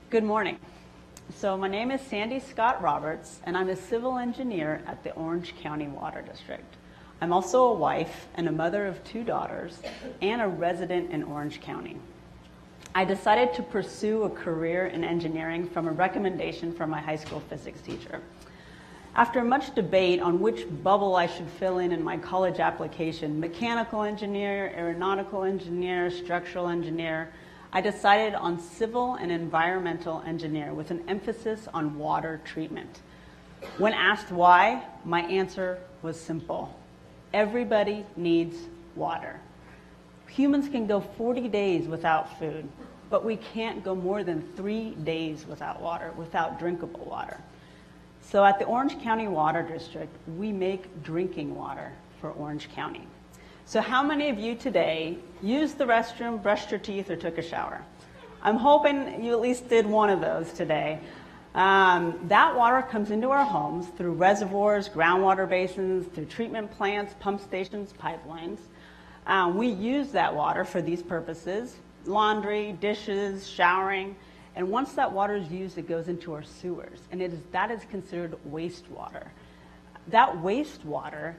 Good morning. So my name is Sandy Scott Roberts, and I'm a civil engineer at the Orange County Water District. I'm also a wife and a mother of 2 daughters and a resident in Orange County. I decided to pursue a career in engineering from a recommendation from my high school physics teacher. After much debate on which bubble I should fill in my college application, mechanical engineer, aeronautical engineer, structural engineer, I decided on civil and environmental engineer with an emphasis on water treatment. When asked why, my answer was simple. Everybody needs water. Humans can go 40 days without food, but we can't go more than 3 days without water, without drinkable water. So at the Orange County Water District, we make drinking water for Orange County. So how many of you today used the restroom, brushed your teeth, or took a shower? I'm hoping you at least did one of those today. That water comes into our homes through reservoirs, groundwater basins, through treatment plants, pump stations, pipelines. We use that water for these purposes: laundry, dishes, showering. And once that water is used, it goes into our sewers, and that is considered wastewater. That wastewater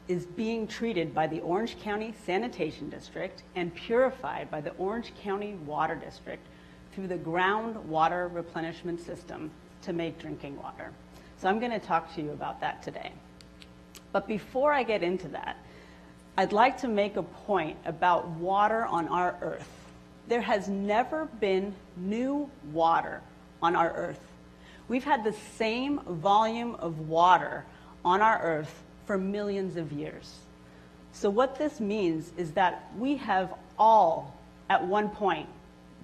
is being treated by the Orange County Sanitation District and purified by the Orange County Water District through the groundwater replenishment system to make drinking water. So I'm going to talk to you about that today. But before I get into that, I'd like to make a point about water on our Earth. There has never been new water on our Earth. We've had the same volume of water on our Earth for millions of years. So what this means is that we have all, at one point,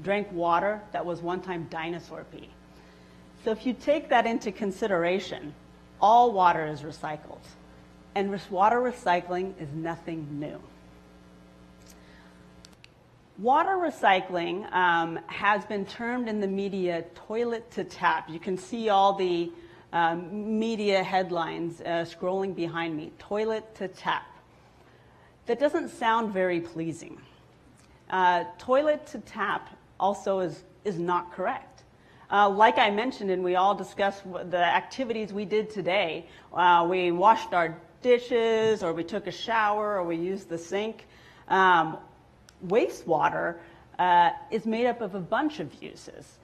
drank water that was one time dinosaur pee. So if you take that into consideration, all water is recycled. And water recycling is nothing new. Water recycling has been termed in the media toilet to tap. You can see all the media headlines scrolling behind me, toilet to tap. That doesn't sound very pleasing. Toilet to tap also is not correct. Like I mentioned, and we all discussed the activities we did today, we washed our dishes, or we took a shower, or we used the sink. Wastewater is made up of a bunch of uses.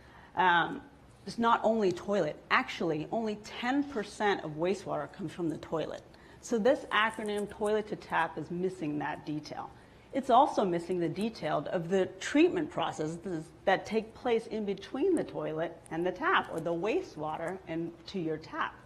It's not only toilet. Actually, only 10% of wastewater comes from the toilet. So this acronym, toilet to tap, is missing that detail. It's also missing the detail of the treatment processes that take place in between the toilet and the tap, or the wastewater and to your tap.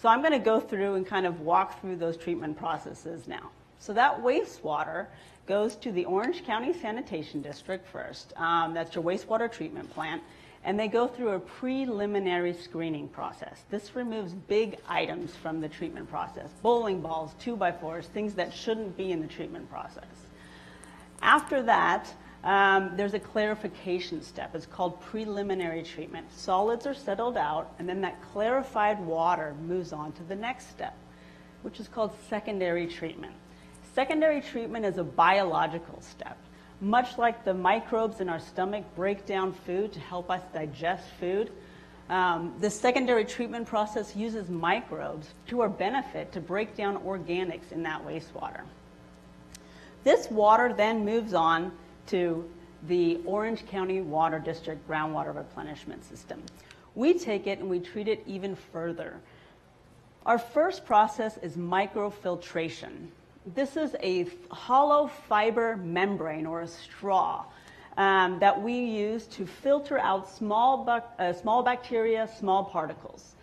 So I'm going to go through and kind of walk through those treatment processes now. So that wastewater goes to the Orange County Sanitation District first. That's your wastewater treatment plant. And they go through a preliminary screening process. This removes big items from the treatment process: bowling balls, 2x4s, things that shouldn't be in the treatment process. After that, there's a clarification step. It's called preliminary treatment. Solids are settled out, and then that clarified water moves on to the next step, which is called secondary treatment. Secondary treatment is a biological step. Much like the microbes in our stomach break down food to help us digest food, the secondary treatment process uses microbes to our benefit to break down organics in that wastewater. This water then moves on to the Orange County Water District groundwater replenishment system. We take it and we treat it even further. Our first process is microfiltration. This is a hollow fiber membrane, or a straw, that we use to filter out small bacteria, small particles.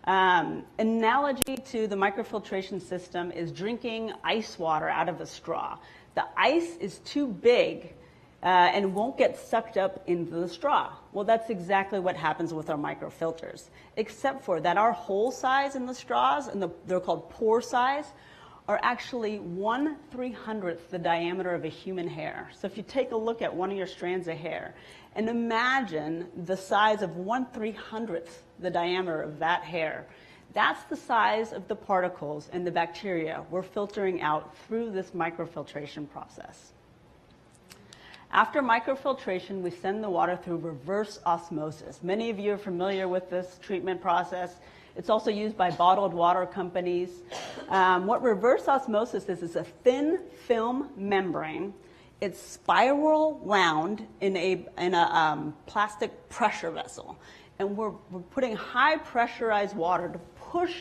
Analogy to the microfiltration system is drinking ice water out of a straw. The ice is too big and won't get sucked up into the straw. Well, that's exactly what happens with our microfilters, except for that our hole size in the straws, and they're called pore size, are actually 1/300th the diameter of a human hair. So if you take a look at one of your strands of hair and imagine the size of 1/300th the diameter of that hair, that's the size of the particles and the bacteria we're filtering out through this microfiltration process. After microfiltration, we send the water through reverse osmosis. Many of you are familiar with this treatment process. It's also used by bottled water companies. What reverse osmosis is a thin film membrane. It's spiral wound in a plastic pressure vessel. And we're putting high pressurized water to push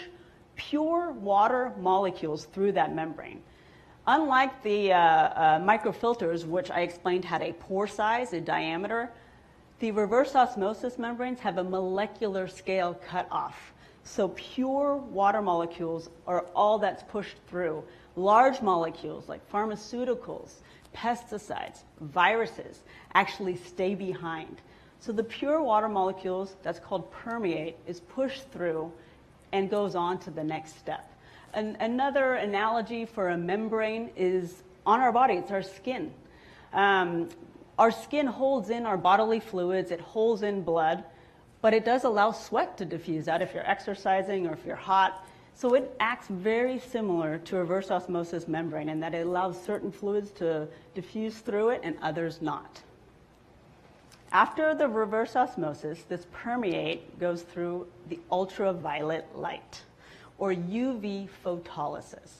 pure water molecules through that membrane. Unlike the microfilters, which I explained had a pore size, a diameter, the reverse osmosis membranes have a molecular scale cut off. So pure water molecules are all that's pushed through. Large molecules like pharmaceuticals, pesticides, viruses actually stay behind. So the pure water molecules, that's called permeate, is pushed through and goes on to the next step. Another analogy for a membrane is on our body, it's our skin. Our skin holds in our bodily fluids, it holds in blood, but it does allow sweat to diffuse out if you're exercising or if you're hot. So it acts very similar to a reverse osmosis membrane in that it allows certain fluids to diffuse through it and others not. After the reverse osmosis, this permeate goes through the ultraviolet light, or UV photolysis.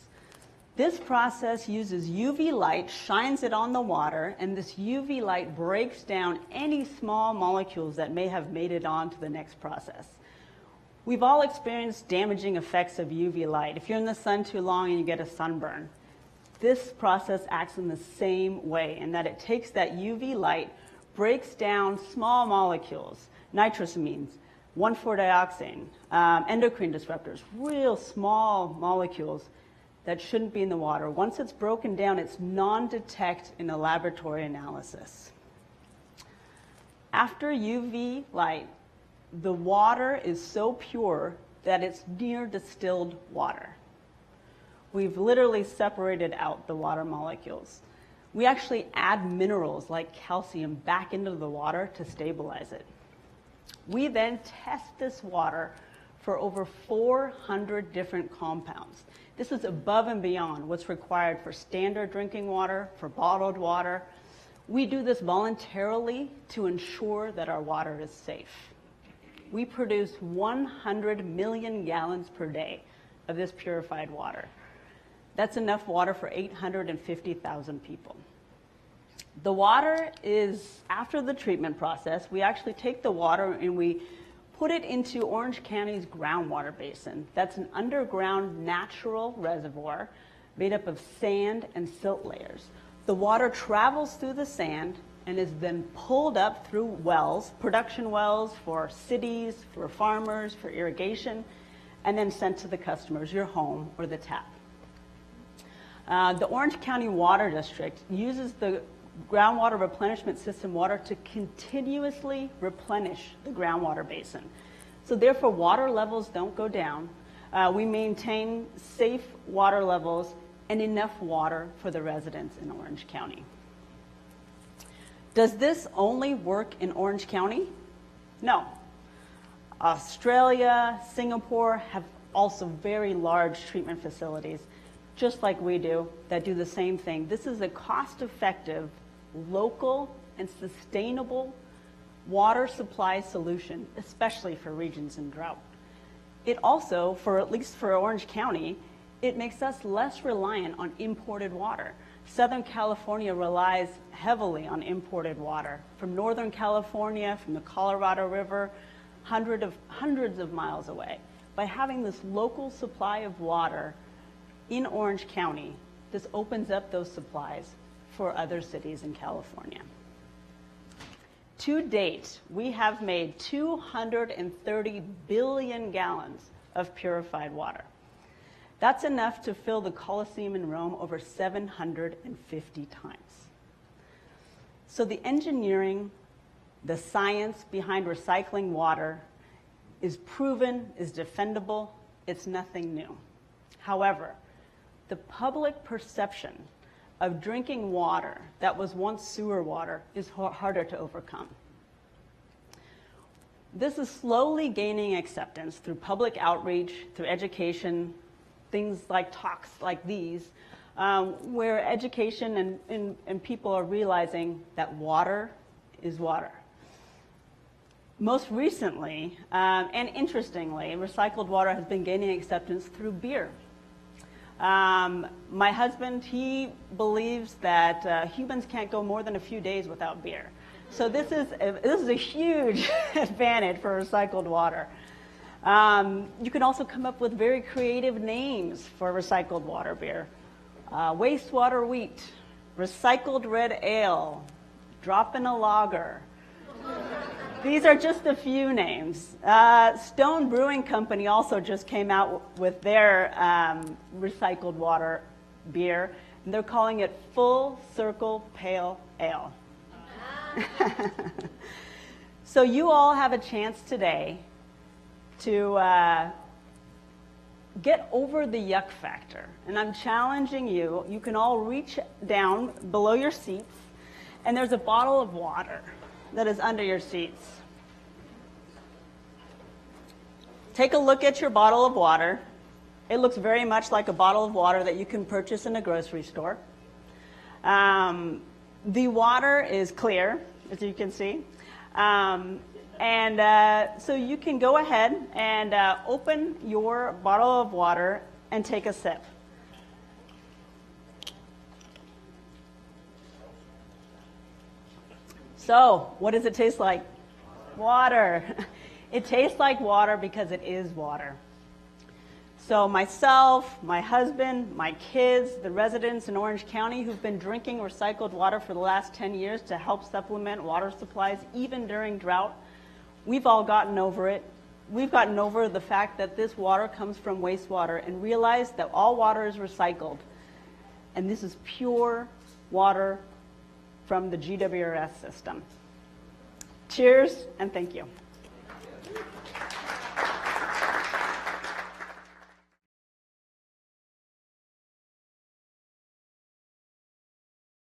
This process uses UV light, shines it on the water, and this UV light breaks down any small molecules that may have made it on to the next process. We've all experienced damaging effects of UV light. If you're in the sun too long and you get a sunburn, this process acts in the same way in that it takes that UV light, breaks down small molecules, nitrosamines, 1,4-dioxane, endocrine disruptors, real small molecules that shouldn't be in the water. Once it's broken down, it's non-detect in a laboratory analysis. After UV light, the water is so pure that it's near distilled water. We've literally separated out the water molecules. We actually add minerals like calcium back into the water to stabilize it. We then test this water for over 400 different compounds. This is above and beyond what's required for standard drinking water, for bottled water. We do this voluntarily to ensure that our water is safe. We produce 100 million gallons per day of this purified water. That's enough water for 850,000 people. The water is, after the treatment process, we actually take the water and we put it into Orange County's groundwater basin. That's an underground natural reservoir made up of sand and silt layers. The water travels through the sand and is then pulled up through wells, production wells for cities, for farmers, for irrigation, and then sent to the customers, your home or the tap. The Orange County Water District uses the groundwater replenishment system water to continuously replenish the groundwater basin. So therefore, water levels don't go down. We maintain safe water levels and enough water for the residents in Orange County. Does this only work in Orange County? No. Australia, Singapore have also very large treatment facilities, just like we do, that do the same thing. This is a cost-effective, local, and sustainable water supply solution, especially for regions in drought. It also, at least for Orange County, it makes us less reliant on imported water. Southern California relies heavily on imported water. From Northern California, from the Colorado River, hundreds of miles away. By having this local supply of water in Orange County, this opens up those supplies for other cities in California. To date, we have made 230 billion gallons of purified water. That's enough to fill the Colosseum in Rome over 750 times. So the engineering, the science behind recycling water is proven, is defendable, it's nothing new. However, the public perception of drinking water that was once sewer water is harder to overcome. This is slowly gaining acceptance through public outreach, through education, things like talks like these, where education and people are realizing that water is water. Most recently, and interestingly, recycled water has been gaining acceptance through beer. My husband, he believes that humans can't go more than a few days without beer. So this is a huge advantage for recycled water. You can also come up with very creative names for recycled water beer. Wastewater wheat, recycled red ale, drop in a lager. These are just a few names. Stone Brewing Company also just came out with their recycled water beer, and they're calling it Full Circle Pale Ale. So you all have a chance today to get over the yuck factor. And I'm challenging you. You can all reach down below your seats, and there's a bottle of water that is under your seats. Take a look at your bottle of water. It looks very much like a bottle of water that you can purchase in a grocery store. The water is clear, as you can see. So you can go ahead and open your bottle of water and take a sip. So, what does it taste like? Water. It tastes like water because it is water. So myself, my husband, my kids, the residents in Orange County who've been drinking recycled water for the last 10 years to help supplement water supplies, even during drought, we've all gotten over it. We've gotten over the fact that this water comes from wastewater and realized that all water is recycled. And this is pure water from the GWRS system. Cheers, and thank you.